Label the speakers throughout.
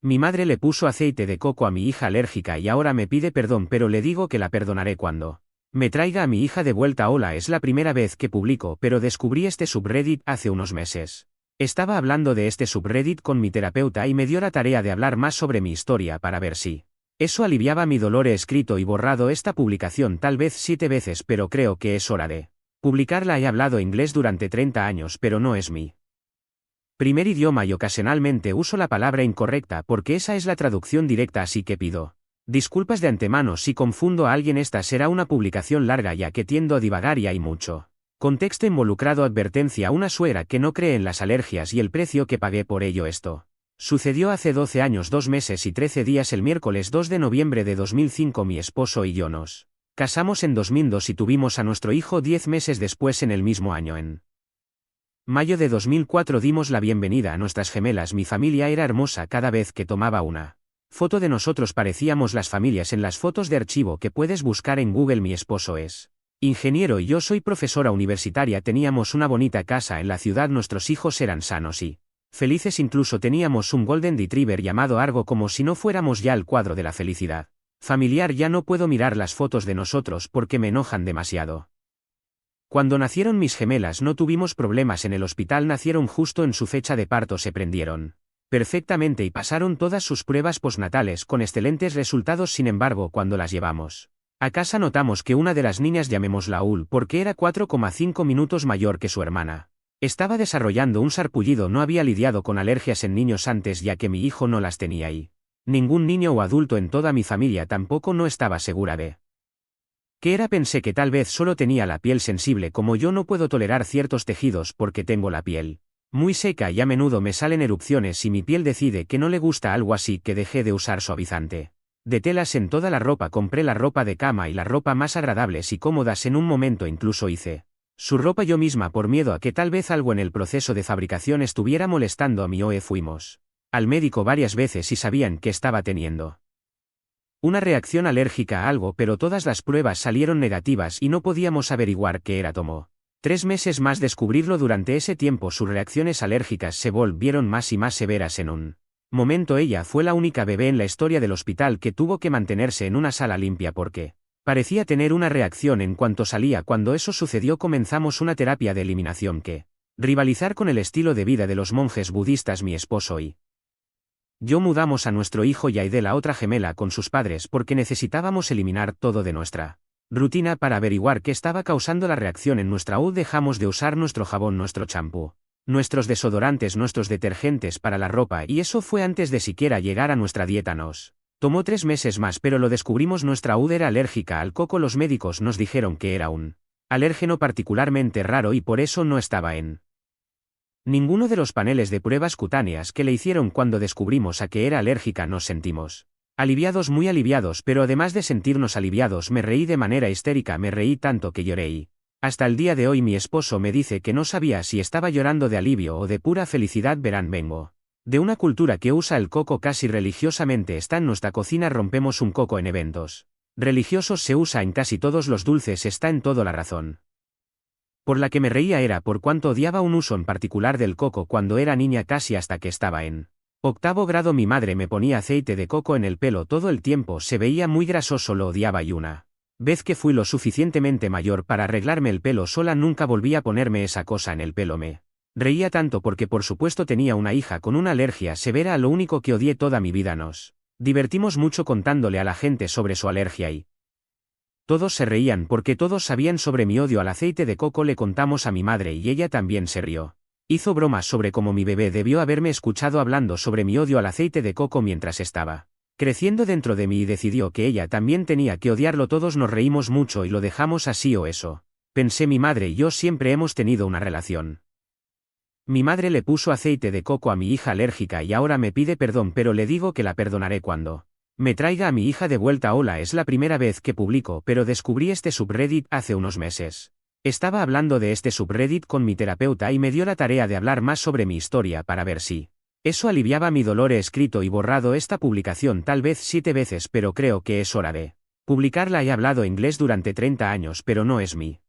Speaker 1: Mi madre le puso aceite de coco a mi hija alérgica y ahora me pide perdón, pero le digo que la perdonaré cuando me traiga a mi hija de vuelta. Hola, es la primera vez que publico, pero descubrí este subreddit hace unos meses. Estaba hablando de este subreddit con mi terapeuta y me dio la tarea de hablar más sobre mi historia para ver si eso aliviaba mi dolor. He escrito y borrado esta publicación tal vez 7 veces, pero creo que es hora de publicarla. He hablado inglés durante 30 años, pero no es mi primer idioma y ocasionalmente uso la palabra incorrecta porque esa es la traducción directa, así que pido disculpas de antemano si confundo a alguien. Esta será una publicación larga ya que tiendo a divagar y hay mucho contexto involucrado. Advertencia: una suegra que no cree en las alergias y el precio que pagué por ello. Esto sucedió hace 12 años, 2 meses y 13 días. El miércoles 2 de noviembre de 2005 mi esposo y yo nos casamos en 2002 y tuvimos a nuestro hijo 10 meses después. En el mismo año, en mayo de 2004, dimos la bienvenida a nuestras gemelas. Mi familia era hermosa. Cada vez que tomaba una foto de nosotros parecíamos las familias en las fotos de archivo que puedes buscar en Google. Mi esposo es ingeniero y yo soy profesora universitaria. Teníamos una bonita casa en la ciudad. Nuestros hijos eran sanos y felices. Incluso teníamos un Golden Retriever llamado Argo, como si no fuéramos ya el cuadro de la felicidad familiar. Ya no puedo mirar las fotos de nosotros porque me enojan demasiado. Cuando nacieron mis gemelas no tuvimos problemas en el hospital. Nacieron justo en su fecha de parto. Se prendieron perfectamente y pasaron todas sus pruebas postnatales con excelentes resultados. Sin embargo, cuando las llevamos a casa notamos que una de las niñas, llamémosla Ul porque era 4,5 minutos mayor que su hermana, estaba desarrollando un sarpullido. No había lidiado con alergias en niños antes, ya que mi hijo no las tenía y ningún niño o adulto en toda mi familia tampoco. No estaba segura de qué era. Pensé que tal vez solo tenía la piel sensible. Como yo no puedo tolerar ciertos tejidos porque tengo la piel muy seca y a menudo me salen erupciones y mi piel decide que no le gusta algo, así que dejé de usar suavizante de telas en toda la ropa. Compré la ropa de cama y la ropa más agradables y cómodas. En un momento incluso hice su ropa yo misma por miedo a que tal vez algo en el proceso de fabricación estuviera molestando a mi OE. Fuimos al médico varias veces y sabían que estaba teniendo una reacción alérgica a algo, pero todas las pruebas salieron negativas y no podíamos averiguar qué era. Tomó 3 meses más descubrirlo. Durante ese tiempo sus reacciones alérgicas se volvieron más y más severas. En un momento ella fue la única bebé en la historia del hospital que tuvo que mantenerse en una sala limpia porque parecía tener una reacción en cuanto salía. Cuando eso sucedió comenzamos una terapia de eliminación que rivalizar con el estilo de vida de los monjes budistas. Mi esposo y yo mudamos a nuestro hijo Yaide, la otra gemela, con sus padres porque necesitábamos eliminar todo de nuestra rutina para averiguar qué estaba causando la reacción en nuestra U. Dejamos de usar nuestro jabón, nuestro champú, nuestros desodorantes, nuestros detergentes para la ropa, y eso fue antes de siquiera llegar a nuestra dieta. Nos tomó 3 meses más, pero lo descubrimos. Nuestra U era alérgica al coco. Los médicos nos dijeron que era un alérgeno particularmente raro y por eso no estaba en ninguno de los paneles de pruebas cutáneas que le hicieron. Cuando descubrimos a qué era alérgica nos sentimos aliviados, muy aliviados, pero además de sentirnos aliviados me reí de manera histérica. Me reí tanto que lloré y hasta el día de hoy mi esposo me dice que no sabía si estaba llorando de alivio o de pura felicidad. Verán, vengo de una cultura que usa el coco casi religiosamente. Está en nuestra cocina. Rompemos un coco en eventos religiosos. Se usa en casi todos los dulces. Está en todo. La razón por la que me reía era por cuánto odiaba un uso en particular del coco cuando era niña, casi hasta que estaba en 8º grado. Mi madre me ponía aceite de coco en el pelo todo el tiempo. Se veía muy grasoso. Lo odiaba y una vez que fui lo suficientemente mayor para arreglarme el pelo sola nunca volví a ponerme esa cosa en el pelo. Me reía tanto porque por supuesto tenía una hija con una alergia severa a lo único que odié toda mi vida. Nos divertimos mucho contándole a la gente sobre su alergia y todos se reían porque todos sabían sobre mi odio al aceite de coco. Le contamos a mi madre y ella también se rió. Hizo bromas sobre cómo mi bebé debió haberme escuchado hablando sobre mi odio al aceite de coco mientras estaba creciendo dentro de mí y decidió que ella también tenía que odiarlo. Todos nos reímos mucho y lo dejamos así. O eso pensé. Mi madre y yo siempre hemos tenido una relación. Mi madre le puso aceite de coco a mi hija alérgica y ahora me pide perdón, pero le digo que la perdonaré cuando me traiga a mi hija de vuelta. Hola, es la primera vez que publico, pero descubrí este subreddit hace unos meses. Estaba hablando de este subreddit con mi terapeuta y me dio la tarea de hablar más sobre mi historia para ver si eso aliviaba mi dolor. He escrito y borrado esta publicación tal vez 7 veces, pero creo que es hora de publicarla. He hablado inglés durante 30 años, pero no es mi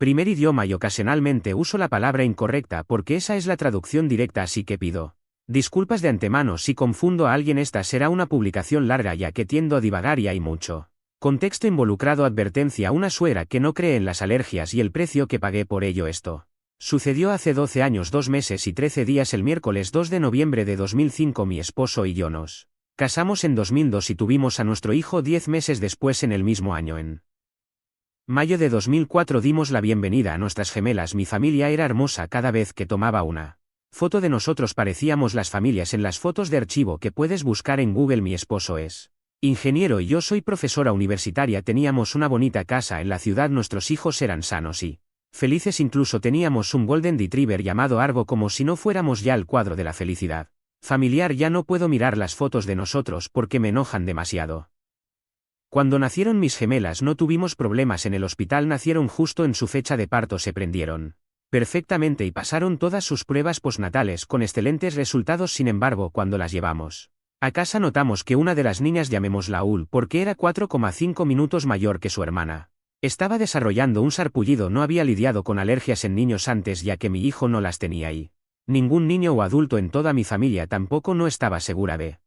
Speaker 1: primer idioma y ocasionalmente uso la palabra incorrecta porque esa es la traducción directa, así que pido Disculpas de antemano si confundo a alguien, esta será una publicación larga ya que tiendo a divagar y hay mucho contexto involucrado. Advertencia: una suegra que no cree en las alergias y el precio que pagué por ello. Esto sucedió hace 12 años, 2 meses y 13 días, el miércoles 2 de noviembre de 2005. Mi esposo y yo nos casamos en 2002 y tuvimos a nuestro hijo 10 meses después. En el mismo año, en mayo de 2004, dimos la bienvenida a nuestras gemelas. Mi familia era hermosa. Cada vez que tomaba una foto de nosotros parecíamos las familias en las fotos de archivo que puedes buscar en Google. Mi esposo es ingeniero y yo soy profesora universitaria. Teníamos una bonita casa en la ciudad. Nuestros hijos eran sanos y felices. Incluso teníamos un Golden Retriever llamado Argo, como si no fuéramos ya el cuadro de la felicidad familiar. Ya no puedo mirar las fotos de nosotros porque me enojan demasiado. Cuando nacieron mis gemelas no tuvimos problemas en el hospital. Nacieron justo en su fecha de parto. Se prendieron perfectamente y pasaron todas sus pruebas postnatales con excelentes resultados. Sin embargo, cuando las llevamos a casa notamos que una de las niñas, llamémosla Ul porque era 4,5 minutos mayor que su hermana, estaba desarrollando un sarpullido. No había lidiado con alergias en niños antes, ya que mi hijo no las tenía y ningún niño o adulto en toda mi familia tampoco. No estaba segura de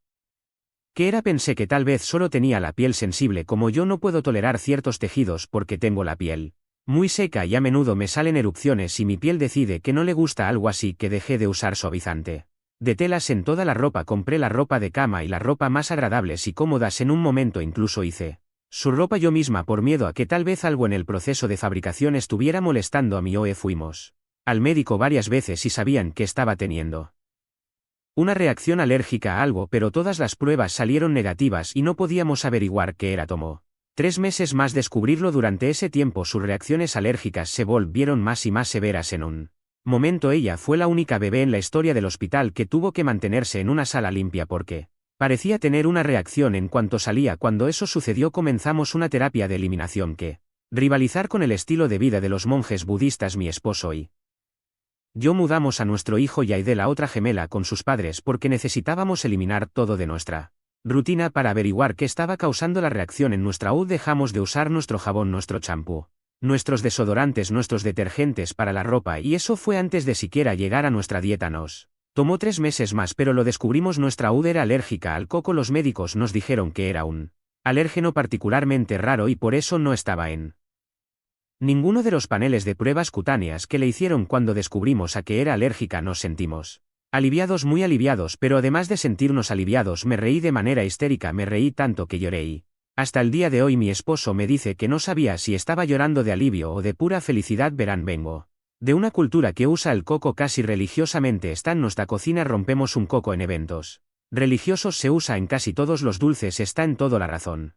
Speaker 1: qué era. Pensé que tal vez solo tenía la piel sensible. Como yo no puedo tolerar ciertos tejidos porque tengo la piel muy seca y a menudo me salen erupciones y mi piel decide que no le gusta algo, así que dejé de usar suavizante de telas en toda la ropa. Compré la ropa de cama y la ropa más agradables y cómodas. En un momento incluso hice su ropa yo misma por miedo a que tal vez algo en el proceso de fabricación estuviera molestando a mi OE. Fuimos al médico varias veces y sabían que estaba teniendo una reacción alérgica a algo, pero todas las pruebas salieron negativas y no podíamos averiguar qué era. Tomó 3 meses más descubrirlo. Durante ese tiempo sus reacciones alérgicas se volvieron más y más severas. En un momento ella fue la única bebé en la historia del hospital que tuvo que mantenerse en una sala limpia porque parecía tener una reacción en cuanto salía. Cuando eso sucedió comenzamos una terapia de eliminación que rivalizar con el estilo de vida de los monjes budistas. Mi esposo y yo mudamos a nuestro hijo Yaide, la otra gemela, con sus padres porque necesitábamos eliminar todo de nuestra rutina para averiguar qué estaba causando la reacción en nuestra UD. Dejamos de usar nuestro jabón, nuestro champú, nuestros desodorantes, nuestros detergentes para la ropa, y eso fue antes de siquiera llegar a nuestra dieta. Nos tomó 3 meses más, pero lo descubrimos. Nuestra UD era alérgica al coco. Los médicos nos dijeron que era un alérgeno particularmente raro y por eso no estaba en ninguno de los paneles de pruebas cutáneas que le hicieron. Cuando descubrimos a qué era alérgica nos sentimos aliviados, muy aliviados, pero además de sentirnos aliviados me reí de manera histérica. Me reí tanto que lloré y hasta el día de hoy mi esposo me dice que no sabía si estaba llorando de alivio o de pura felicidad. Verán, vengo de una cultura que usa el coco casi religiosamente. Está en nuestra cocina. Rompemos un coco en eventos religiosos. Se usa en casi todos los dulces. Está en todo. La razón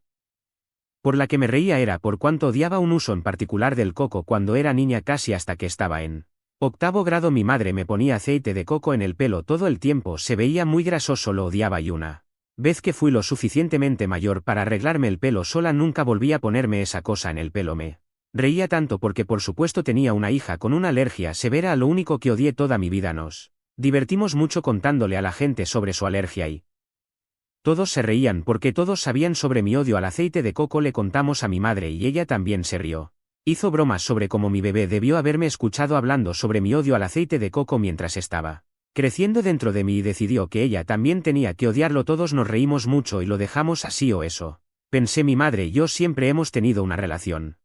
Speaker 1: por la que me reía era por cuánto odiaba un uso en particular del coco cuando era niña, casi hasta que estaba en 8º grado. Mi madre me ponía aceite de coco en el pelo todo el tiempo. Se veía muy grasoso. Lo odiaba y una vez que fui lo suficientemente mayor para arreglarme el pelo sola nunca volví a ponerme esa cosa en el pelo. Me reía tanto porque por supuesto tenía una hija con una alergia severa a lo único que odié toda mi vida. Nos divertimos mucho contándole a la gente sobre su alergia y todos se reían porque todos sabían sobre mi odio al aceite de coco. Le contamos a mi madre y ella también se rió. Hizo bromas sobre cómo mi bebé debió haberme escuchado hablando sobre mi odio al aceite de coco mientras estaba creciendo dentro de mí y decidió que ella también tenía que odiarlo. Todos nos reímos mucho y lo dejamos así, o eso pensé. Mi madre y yo siempre hemos tenido una relación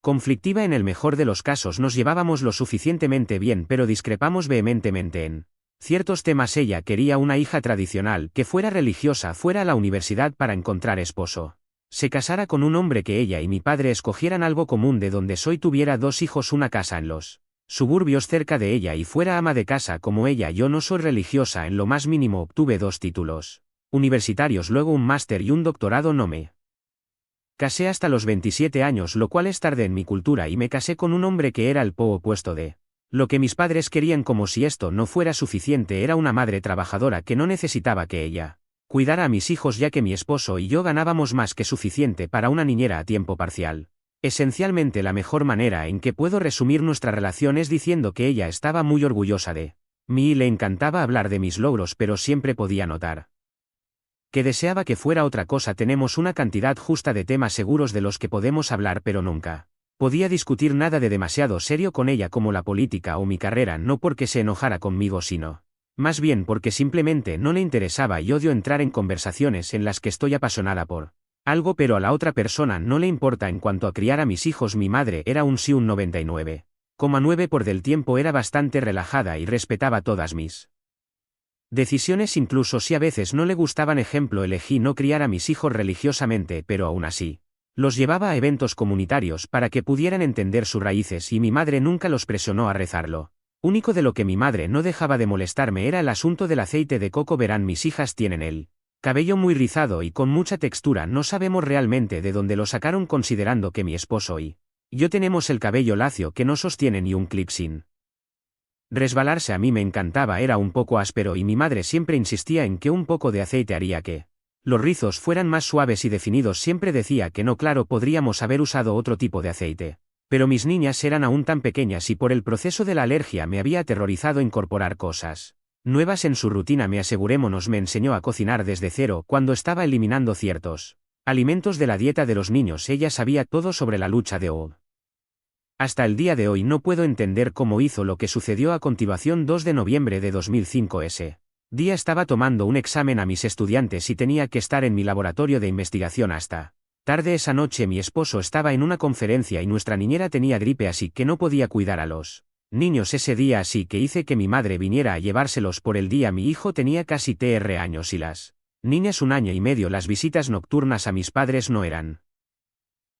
Speaker 1: conflictiva. En el mejor de los casos nos llevábamos lo suficientemente bien, pero discrepamos vehementemente en ciertos temas. Ella quería una hija tradicional, que fuera religiosa, fuera a la universidad para encontrar esposo, se casara con un hombre, que ella y mi padre escogieran algo común de donde soy, tuviera 2 hijos, una casa en los suburbios cerca de ella y fuera ama de casa como ella. Yo no soy religiosa en lo más mínimo. Obtuve 2 títulos universitarios, luego un máster y un doctorado. No me casé hasta los 27 años, lo cual es tarde en mi cultura, y me casé con un hombre que era el polo opuesto de lo que mis padres querían. Como si esto no fuera suficiente, era una madre trabajadora que no necesitaba que ella cuidara a mis hijos, ya que mi esposo y yo ganábamos más que suficiente para una niñera a tiempo parcial. Esencialmente, la mejor manera en que puedo resumir nuestra relación es diciendo que ella estaba muy orgullosa de mí y le encantaba hablar de mis logros, pero siempre podía notar que deseaba que fuera otra cosa. Tenemos una cantidad justa de temas seguros de los que podemos hablar, pero nunca podía discutir nada de demasiado serio con ella, como la política o mi carrera, no porque se enojara conmigo, sino Más bien porque simplemente no le interesaba y odio entrar en conversaciones en las que estoy apasionada por algo pero a la otra persona no le importa. En cuanto a criar a mis hijos, mi madre era un sí un 99,9 por del tiempo era bastante relajada y respetaba todas mis decisiones, incluso si a veces no le gustaban. Ejemplo, elegí no criar a mis hijos religiosamente, pero aún así los llevaba a eventos comunitarios para que pudieran entender sus raíces y mi madre nunca los presionó a rezarlo. Único de lo que mi madre no dejaba de molestarme era el asunto del aceite de coco. Verán, mis hijas tienen el cabello muy rizado y con mucha textura. No sabemos realmente de dónde lo sacaron, considerando que mi esposo y yo tenemos el cabello lacio que no sostiene ni un clip sin resbalarse. A mí me encantaba, era un poco áspero y mi madre siempre insistía en que un poco de aceite haría que los rizos fueran más suaves y definidos. Siempre decía que no, claro, podríamos haber usado otro tipo de aceite. Pero mis niñas eran aún tan pequeñas y por el proceso de la alergia me había aterrorizado incorporar cosas nuevas en su rutina. Me enseñó a cocinar desde cero cuando estaba eliminando ciertos alimentos de la dieta de los niños. Ella sabía todo sobre la lucha de OD. Hasta el día de hoy no puedo entender cómo hizo lo que sucedió a continuación. 2 de noviembre de 2005. Ese día estaba tomando un examen a mis estudiantes y tenía que estar en mi laboratorio de investigación hasta tarde. Esa noche mi esposo estaba en una conferencia y nuestra niñera tenía gripe, así que no podía cuidar a los niños ese día, así que hice que mi madre viniera a llevárselos por el día. Mi hijo tenía casi 3 años y las niñas 1 año y medio. Las visitas nocturnas a mis padres no eran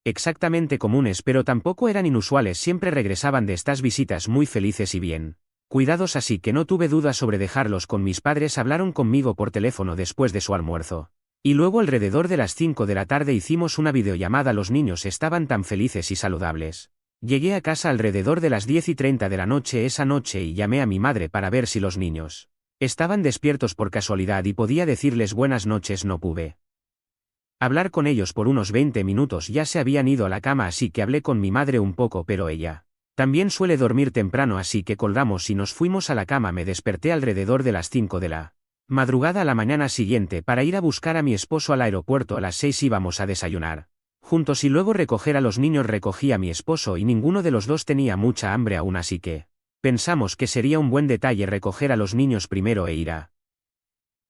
Speaker 1: exactamente comunes, pero tampoco eran inusuales. Siempre regresaban de estas visitas muy felices y bien cuidados, así que no tuve dudas sobre dejarlos con mis padres. Hablaron conmigo por teléfono después de su almuerzo. Y luego alrededor de las 5 de la tarde hicimos una videollamada. Los niños estaban tan felices y saludables. Llegué a casa alrededor de las 10:30 de la noche esa noche y llamé a mi madre para ver si los niños estaban despiertos por casualidad y podía decirles buenas noches. No pude hablar con ellos por unos 20 minutos, ya se habían ido a la cama, así que hablé con mi madre un poco, pero ella también suele dormir temprano, así que colgamos y nos fuimos a la cama. Me desperté alrededor de las 5 de la madrugada a la mañana siguiente para ir a buscar a mi esposo al aeropuerto. A las 6 íbamos a desayunar juntos y luego recoger a los niños. Recogí a mi esposo y ninguno de los dos tenía mucha hambre aún, así que pensamos que sería un buen detalle recoger a los niños primero e ir a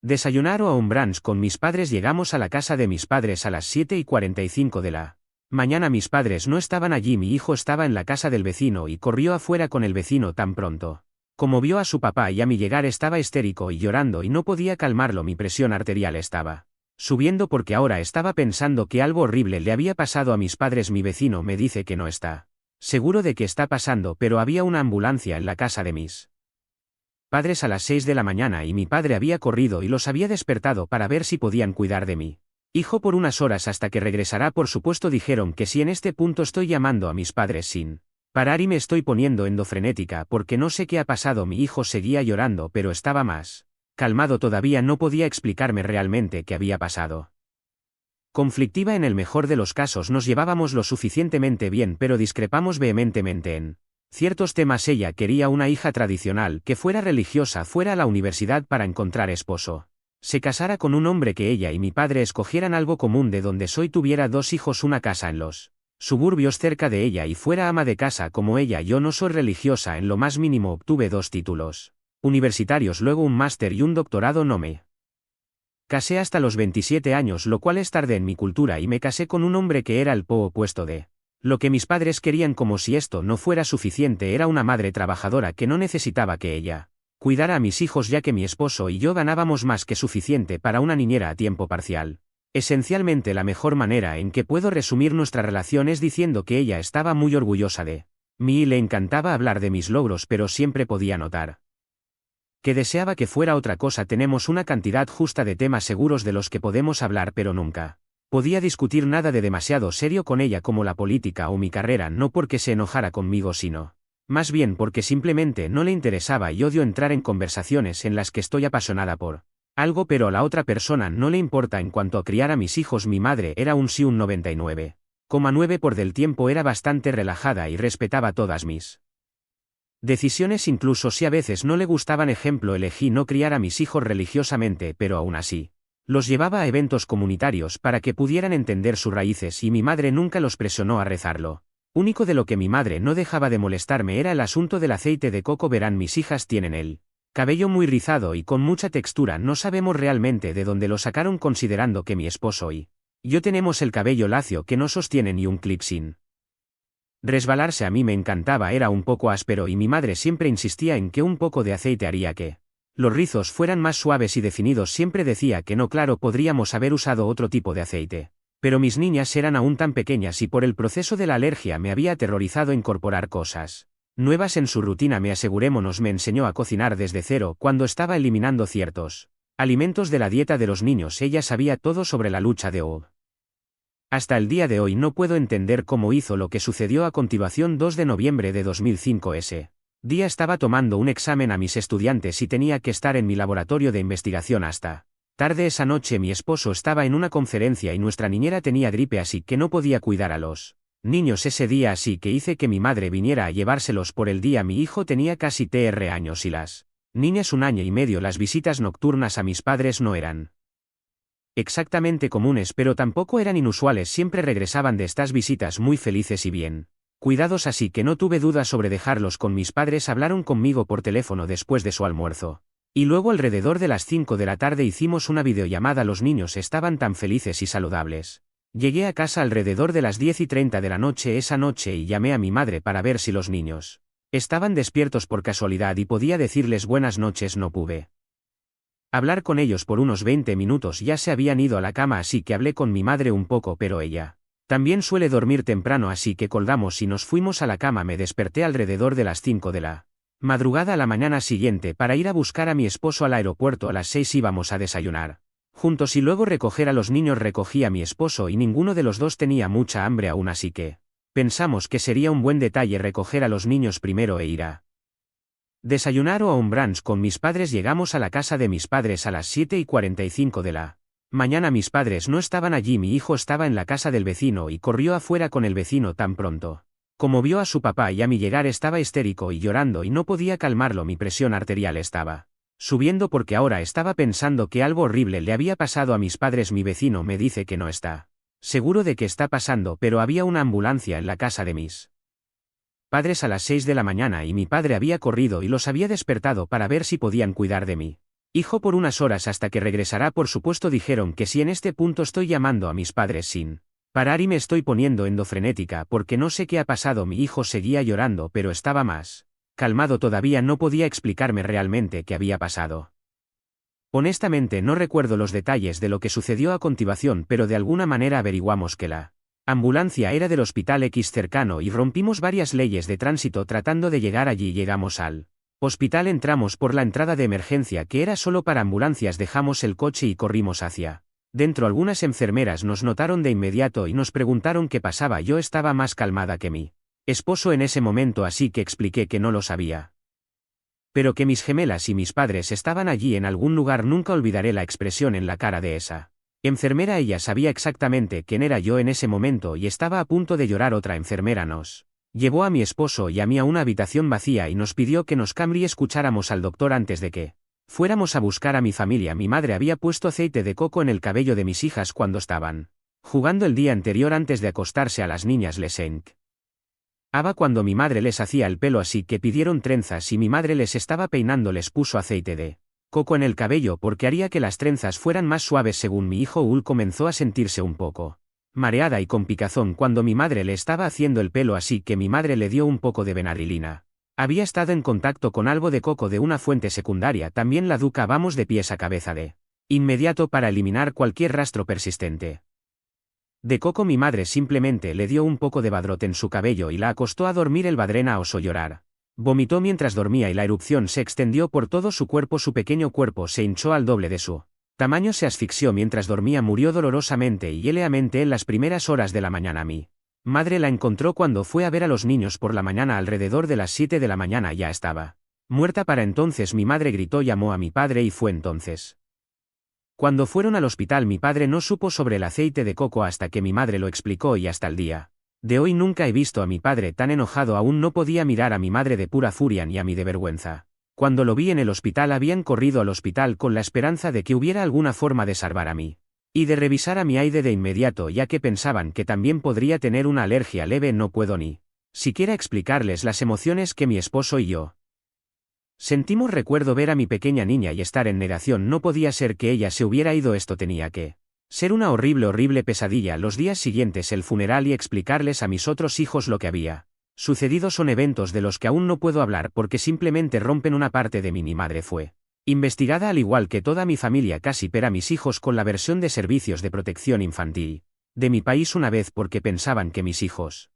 Speaker 1: desayunar o a un brunch con mis padres. Llegamos a la casa de mis padres a las 7:45 de la mañana. Mis padres no estaban allí. Mi hijo estaba en la casa del vecino y corrió afuera con el vecino. Tan pronto como vio a su papá y a mi llegar estaba histérico y llorando y no podía calmarlo. Mi presión arterial estaba subiendo porque ahora estaba pensando que algo horrible le había pasado a mis padres. Mi vecino me dice que no está seguro de qué está pasando, pero había una ambulancia en la casa de mis padres a las 6 de la mañana y mi padre había corrido y los había despertado para ver si podían cuidar de mí hijo por unas horas hasta que regresará. Por supuesto dijeron que sí. En este punto estoy llamando a mis padres sin parar y me estoy poniendo endofrenética porque no sé qué ha pasado. Mi hijo seguía llorando, pero estaba más calmado todavía. No podía explicarme realmente qué había pasado. Conflictiva en el mejor de los casos. Nos llevábamos lo suficientemente bien, pero discrepamos vehementemente en ciertos temas. Ella quería una hija tradicional, que fuera religiosa, fuera a la universidad para encontrar esposo, se casara con un hombre que ella y mi padre escogieran algo común, de donde soy, tuviera 2 hijos, una casa en los suburbios cerca de ella y fuera ama de casa como ella. Yo no soy religiosa en lo más mínimo. Obtuve 2 títulos universitarios, luego un máster y un doctorado. No me casé hasta los 27 años, lo cual es tarde en mi cultura, y me casé con un hombre que era el polo opuesto de lo que mis padres querían. Como si esto no fuera suficiente, era una madre trabajadora que no necesitaba que ella cuidara a mis hijos, ya que mi esposo y yo ganábamos más que suficiente para una niñera a tiempo parcial. Esencialmente, la mejor manera en que puedo resumir nuestra relación es diciendo que ella estaba muy orgullosa de mí y le encantaba hablar de mis logros, pero siempre podía notar que deseaba que fuera otra cosa. Tenemos una cantidad justa de temas seguros de los que podemos hablar, pero nunca podía discutir nada de demasiado serio con ella, como la política o mi carrera, no porque se enojara conmigo, sino más bien porque simplemente no le interesaba y odio entrar en conversaciones en las que estoy apasionada por algo pero a la otra persona no le importa. En cuanto a criar a mis hijos, mi madre era un sí un 99,9 por del tiempo era bastante relajada y respetaba todas mis decisiones, incluso si a veces no le gustaban. Ejemplo, elegí no criar a mis hijos religiosamente, pero aún así los llevaba a eventos comunitarios para que pudieran entender sus raíces y mi madre nunca los presionó a rezarlo. Único de lo que mi madre no dejaba de molestarme era el asunto del aceite de coco. Verán, mis hijas tienen el Cabello muy rizado y con mucha textura, no sabemos realmente de dónde lo sacaron considerando que mi esposo y yo tenemos el cabello lacio que no sostiene ni un clip sin resbalarse. A mí me encantaba, era un poco áspero y mi madre siempre insistía en que un poco de aceite haría que los rizos fueran más suaves y definidos. Siempre decía que no, claro, podríamos haber usado otro tipo de aceite. Pero mis niñas eran aún tan pequeñas y por el proceso de la alergia me había aterrorizado incorporar cosas nuevas en su rutina. Me enseñó a cocinar desde cero cuando estaba eliminando ciertos alimentos de la dieta de los niños. Ella sabía todo sobre la lucha de OB. Hasta el día de hoy no puedo entender cómo hizo lo que sucedió a continuación. 2 de noviembre de 2005. Ese día estaba tomando un examen a mis estudiantes y tenía que estar en mi laboratorio de investigación hasta tarde esa noche. Mi esposo estaba en una conferencia y nuestra niñera tenía gripe, así que no podía cuidar a los niños ese día, así que hice que mi madre viniera a llevárselos por el día. Mi hijo tenía casi 3 años y las niñas 1 año y medio. Las visitas nocturnas a mis padres no eran exactamente comunes, pero tampoco eran inusuales. Siempre regresaban de estas visitas muy felices y bien cuidados, así que no tuve dudas sobre dejarlos con mis padres. Hablaron conmigo por teléfono después de su almuerzo. Y luego alrededor de las 5 de la tarde hicimos una videollamada. Los niños estaban tan felices y saludables. Llegué a casa alrededor de las 10:30 de la noche esa noche y llamé a mi madre para ver si los niños estaban despiertos por casualidad y podía decirles buenas noches. No pude hablar con ellos por unos 20 minutos, ya se habían ido a la cama, así que hablé con mi madre un poco, pero ella también suele dormir temprano, así que colgamos y nos fuimos a la cama. Me desperté alrededor de las 5 de la madrugada a la mañana siguiente para ir a buscar a mi esposo al aeropuerto. A las 6 íbamos a desayunar juntos y luego recoger a los niños. Recogí a mi esposo y ninguno de los dos tenía mucha hambre aún, así que pensamos que sería un buen detalle recoger a los niños primero e ir a desayunar o a un brunch con mis padres. Llegamos a la casa de mis padres a las 7:45 de la mañana. Mis padres no estaban allí. Mi hijo estaba en la casa del vecino y corrió afuera con el vecino tan pronto como vio a su papá y a mi llegar. Estaba histérico y llorando y no podía calmarlo. Mi presión arterial estaba subiendo porque ahora estaba pensando que algo horrible le había pasado a mis padres. Mi vecino me dice que no está seguro de qué está pasando, pero había una ambulancia en la casa de mis padres a las 6 de la mañana y mi padre había corrido y los había despertado para ver si podían cuidar de mí hijo por unas horas hasta que regresará. Por supuesto dijeron que sí. En este punto estoy llamando a mis padres sin parar y me estoy poniendo endofrenética porque no sé qué ha pasado. Mi hijo seguía llorando, pero estaba más calmado todavía. No podía explicarme realmente qué había pasado. Honestamente no recuerdo los detalles de lo que sucedió a continuación, pero de alguna manera averiguamos que la ambulancia era del hospital X cercano y rompimos varias leyes de tránsito tratando de llegar allí. Llegamos al hospital, entramos por la entrada de emergencia que era solo para ambulancias, dejamos el coche y corrimos hacia dentro. Algunas enfermeras nos notaron de inmediato y nos preguntaron qué pasaba. Yo estaba más calmada que mi esposo en ese momento, así que expliqué que no lo sabía, pero que mis gemelas y mis padres estaban allí en algún lugar. Nunca olvidaré la expresión en la cara de esa enfermera. Ella sabía exactamente quién era yo en ese momento y estaba a punto de llorar. Otra enfermera nos llevó a mi esposo y a mí a una habitación vacía y nos pidió que nos cambiáramos y escucháramos al doctor antes de que fuéramos a buscar a mi familia. Mi madre había puesto aceite de coco en el cabello de mis hijas cuando estaban jugando el día anterior antes de acostarse. A las niñas les encantaba cuando mi madre les hacía el pelo, así que pidieron trenzas y mi madre les estaba peinando. Les puso aceite de coco en el cabello porque haría que las trenzas fueran más suaves. Según mi hijo Ul comenzó a sentirse un poco mareada y con picazón cuando mi madre le estaba haciendo el pelo, así que mi madre le dio un poco de benadrylina. Había estado en contacto con algo de coco de una fuente secundaria. También la duca. Vamos de pies a cabeza de inmediato para eliminar cualquier rastro persistente de coco. Mi madre simplemente le dio un poco de badrot en su cabello y la acostó a dormir. El Badrena osó llorar. Vomitó mientras dormía y la erupción se extendió por todo su cuerpo. Su pequeño cuerpo se hinchó al doble de su tamaño. Se asfixió mientras dormía. Murió dolorosamente y heleamente en las primeras horas de la mañana. Mi madre la encontró cuando fue a ver a los niños por la mañana alrededor de las 7 de la mañana. Ya estaba muerta para entonces. Mi madre gritó, llamó a mi padre y fue entonces cuando fueron al hospital. Mi padre no supo sobre el aceite de coco hasta que mi madre lo explicó y hasta el día de hoy nunca he visto a mi padre tan enojado. Aún no podía mirar a mi madre de pura furia ni a mí de vergüenza. Cuando lo vi en el hospital habían corrido al hospital con la esperanza de que hubiera alguna forma de salvar a mí y de revisar a mi Aide de inmediato, ya que pensaban que también podría tener una alergia leve. No puedo ni siquiera explicarles las emociones que mi esposo y yo Sentimos recuerdo ver a mi pequeña niña y estar en negación. No podía ser que ella se hubiera ido. Esto tenía que ser una horrible pesadilla. Los días siguientes el funeral y explicarles a mis otros hijos lo que había sucedido son eventos de los que aún no puedo hablar porque simplemente rompen una parte de mí. Mi madre fue investigada al igual que toda mi familia casi pero a mis hijos con la versión de servicios de protección infantil de mi país una vez porque pensaban que mis hijos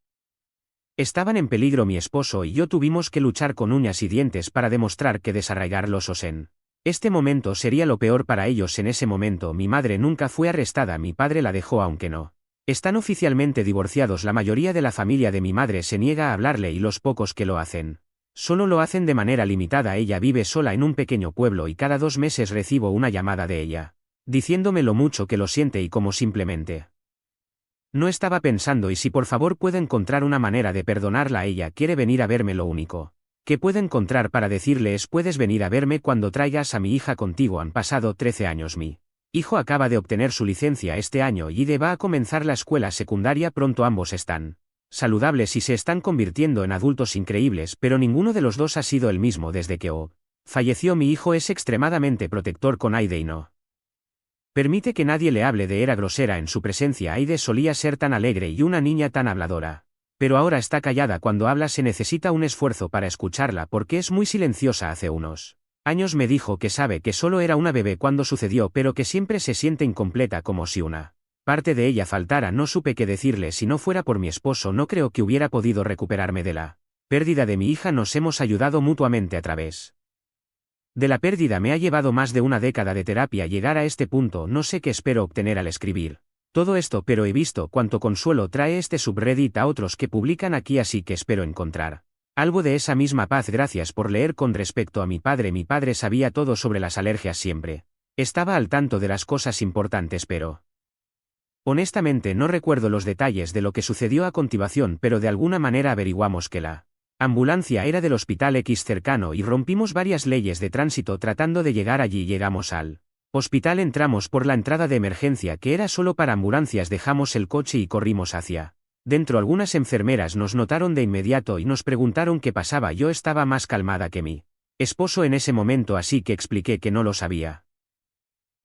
Speaker 1: estaban en peligro. Mi esposo y yo tuvimos que luchar con uñas y dientes para demostrar que desarraigar los osos en este momento sería lo peor para ellos. En ese momento mi madre nunca fue arrestada. Mi padre la dejó aunque no están oficialmente divorciados. La mayoría de la familia de mi madre se niega a hablarle y los pocos que lo hacen solo lo hacen de manera limitada. Ella vive sola en un pequeño pueblo y cada 2 meses recibo una llamada de ella diciéndome lo mucho que lo siente y cómo simplemente no estaba pensando y si por favor puedo encontrar una manera de perdonarla. Ella quiere venir a verme. Lo único que puedo encontrar para decirle es puedes venir a verme cuando traigas a mi hija contigo. Han pasado 13 años. Mi hijo acaba de obtener su licencia este año y va a comenzar la escuela secundaria pronto. Ambos están saludables y se están convirtiendo en adultos increíbles, pero ninguno de los dos ha sido el mismo desde que falleció. Mi hijo es extremadamente protector con Aide y no permite que nadie le hable de era grosera en su presencia. Aide solía ser tan alegre y una niña tan habladora. Pero ahora está callada. Cuando habla se necesita un esfuerzo para escucharla porque es muy silenciosa. Hace unos años me dijo que sabe que solo era una bebé cuando sucedió pero que siempre se siente incompleta como si una parte de ella faltara. No supe qué decirle. Si no fuera por mi esposo no creo que hubiera podido recuperarme de la pérdida de mi hija. Nos hemos ayudado mutuamente a través de la pérdida. Me ha llevado más de una década de terapia llegar a este punto. No sé qué espero obtener al escribir todo esto, pero he visto cuánto consuelo trae este subreddit a otros que publican aquí, así que espero encontrar algo de esa misma paz. Gracias por leer. Con respecto a mi padre sabía todo sobre las alergias. Siempre estaba al tanto de las cosas importantes, pero honestamente no recuerdo los detalles de lo que sucedió a continuación, pero de alguna manera averiguamos que la ambulancia era del hospital X cercano y rompimos varias leyes de tránsito tratando de llegar allí. Llegamos al hospital, entramos por la entrada de emergencia que era solo para ambulancias, dejamos el coche y corrimos hacia dentro. Algunas enfermeras nos notaron de inmediato y nos preguntaron qué pasaba. Yo estaba más calmada que mi esposo en ese momento, así que expliqué que no lo sabía,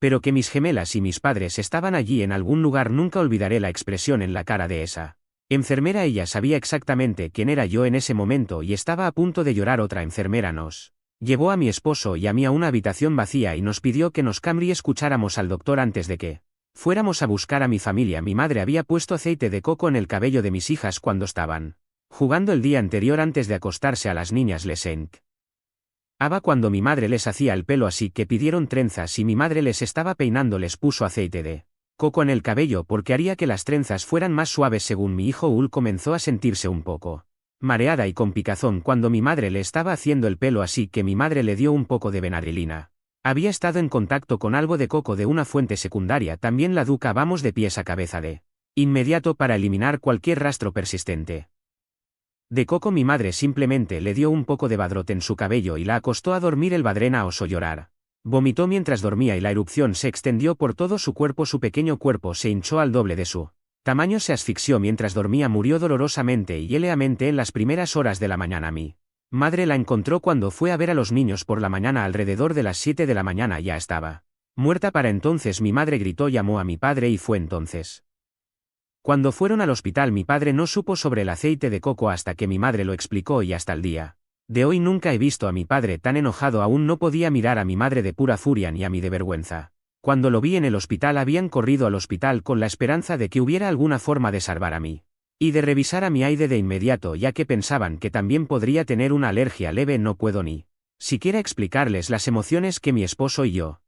Speaker 1: pero que mis gemelas y mis padres estaban allí en algún lugar. Nunca olvidaré la expresión en la cara de esa enfermera. Ella sabía exactamente quién era yo en ese momento y estaba a punto de llorar. Otra enfermera nos llevó a mi esposo y a mí a una habitación vacía y nos pidió que nos cambiáramos y escucháramos al doctor antes de que fuéramos a buscar a mi familia. Mi madre había puesto aceite de coco en el cabello de mis hijas cuando estaban jugando el día anterior antes de acostarse. A las niñas les encantaba cuando mi madre les hacía el pelo, así que pidieron trenzas y mi madre les estaba peinando. Les puso aceite de coco en el cabello porque haría que las trenzas fueran más suaves. Según mi hijo Ul comenzó a sentirse un poco mareada y con picazón cuando mi madre le estaba haciendo el pelo, así que mi madre le dio un poco de Benadrylina. Había estado en contacto con algo de coco de una fuente secundaria. También la duca. Vamos de pies a cabeza de inmediato para eliminar cualquier rastro persistente de coco. Mi madre simplemente le dio un poco de badrot en su cabello y la acostó a dormir. El Badrena osó llorar. Vomitó mientras dormía y la erupción se extendió por todo su cuerpo. Su pequeño cuerpo se hinchó al doble de su tamaño. Se asfixió mientras dormía. Murió dolorosamente y hieleamente en las primeras horas de la mañana. Mi madre la encontró cuando fue a ver a los niños por la mañana alrededor de las 7 de la mañana. Ya estaba muerta para entonces. Mi madre gritó, llamó a mi padre y fue entonces cuando fueron al hospital. Mi padre no supo sobre el aceite de coco hasta que mi madre lo explicó y hasta el día de hoy nunca he visto a mi padre tan enojado. Aún no podía mirar a mi madre de pura furia ni a mí de vergüenza. Cuando lo vi en el hospital habían corrido al hospital con la esperanza de que hubiera alguna forma de salvar a mí y de revisar a mi Aide de inmediato, ya que pensaban que también podría tener una alergia leve. No puedo ni siquiera explicarles las emociones que mi esposo y yo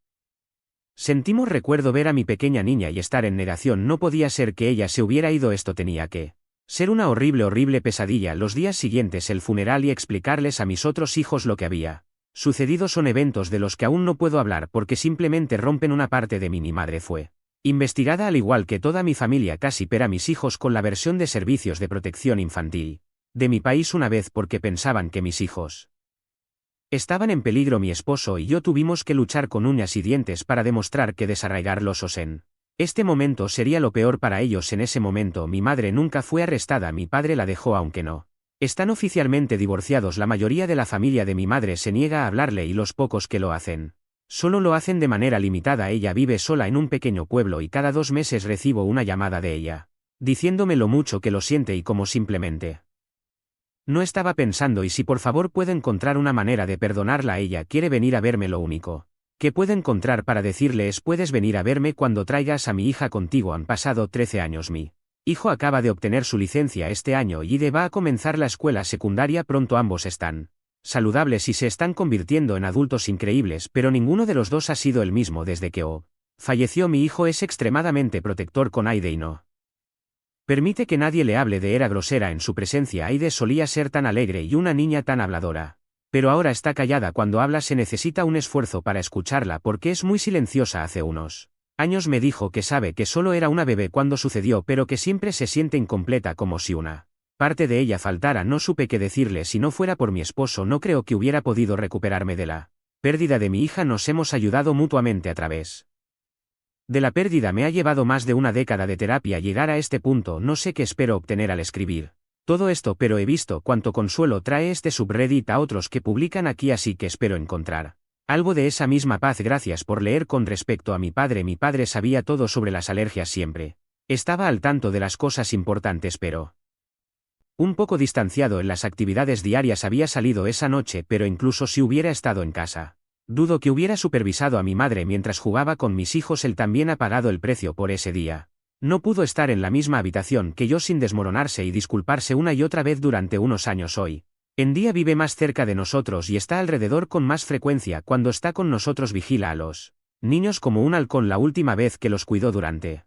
Speaker 1: sentimos. Recuerdo ver a mi pequeña niña y estar en negación. No podía ser que ella se hubiera ido. Esto tenía que ser una horrible pesadilla. Los días siguientes el funeral y explicarles a mis otros hijos lo que había sucedido son eventos de los que aún no puedo hablar porque simplemente rompen una parte de mí. Mi madre fue investigada al igual que toda mi familia casi pero a mis hijos con la versión de servicios de protección infantil de mi país una vez porque pensaban que mis hijos estaban en peligro. Mi esposo y yo tuvimos que luchar con uñas y dientes para demostrar que desarraigar los osos en este momento sería lo peor para ellos. En ese momento mi madre nunca fue arrestada. Mi padre la dejó aunque no Están oficialmente divorciados. La mayoría de la familia de mi madre se niega a hablarle y los pocos que lo hacen, solo lo hacen de manera limitada. Ella vive sola en un pequeño pueblo y cada 2 meses recibo una llamada de ella, diciéndome lo mucho que lo siente y cómo simplemente no estaba pensando y si por favor puedo encontrar una manera de perdonarla. Ella quiere venir a verme. Lo único que puedo encontrar para decirle es puedes venir a verme cuando traigas a mi hija contigo. Han pasado 13 años. Mi hijo acaba de obtener su licencia este año y va a comenzar la escuela secundaria pronto. Ambos están saludables y se están convirtiendo en adultos increíbles, pero ninguno de los dos ha sido el mismo desde que falleció. Mi hijo es extremadamente protector con Aide y no permite que nadie le hable de. Era grosera en su presencia. Aide solía ser tan alegre y una niña tan habladora, pero ahora está callada. Cuando habla se necesita un esfuerzo para escucharla porque es muy silenciosa. Hace unos años me dijo que sabe que solo era una bebé cuando sucedió, pero que siempre se siente incompleta, como si una parte de ella faltara. No supe qué decirle. Si no fuera por mi esposo no creo que hubiera podido recuperarme de la pérdida de mi hija. Nos hemos ayudado mutuamente a través de la pérdida. Me ha llevado más de una década de terapia llegar a este punto. No sé qué espero obtener al escribir todo esto, pero he visto cuánto consuelo trae este subreddit a otros que publican aquí, así que espero encontrar algo de esa misma paz. Gracias por leer. Con respecto a mi padre sabía todo sobre las alergias. Siempre estaba al tanto de las cosas importantes, pero un poco distanciado en las actividades diarias. Había salido esa noche, pero incluso si hubiera estado en casa, dudo que hubiera supervisado a mi madre mientras jugaba con mis hijos. Él también ha pagado el precio por ese día. No pudo estar en la misma habitación que yo sin desmoronarse y disculparse una y otra vez durante unos años. Hoy en día vive más cerca de nosotros y está alrededor con más frecuencia. Cuando está con nosotros vigila a los niños como un halcón. La última vez que los cuidó durante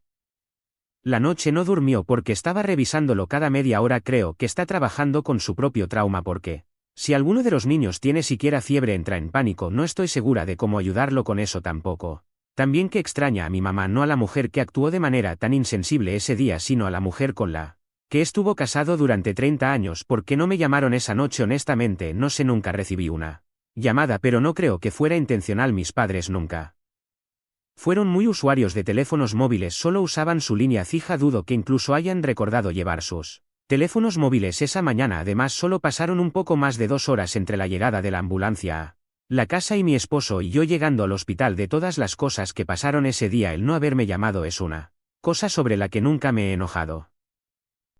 Speaker 1: la noche no durmió porque estaba revisándolo cada media hora. Creo que está trabajando con su propio trauma porque si alguno de los niños tiene siquiera fiebre entra en pánico. No estoy segura de cómo ayudarlo con eso tampoco. También que extraña a mi mamá, no a la mujer que actuó de manera tan insensible ese día, sino a la mujer con la que estuvo casado durante 30 años. ¿Por qué no me llamaron esa noche? Honestamente no sé. Nunca recibí una llamada, pero no creo que fuera intencional. Mis padres nunca fueron muy usuarios de teléfonos móviles, solo usaban su línea fija. Dudo que incluso hayan recordado llevar sus teléfonos móviles esa mañana. Además solo pasaron un poco más de 2 horas entre la llegada de la ambulancia a la casa y mi esposo y yo llegando al hospital. De todas las cosas que pasaron ese día, el no haberme llamado es una cosa sobre la que nunca me he enojado.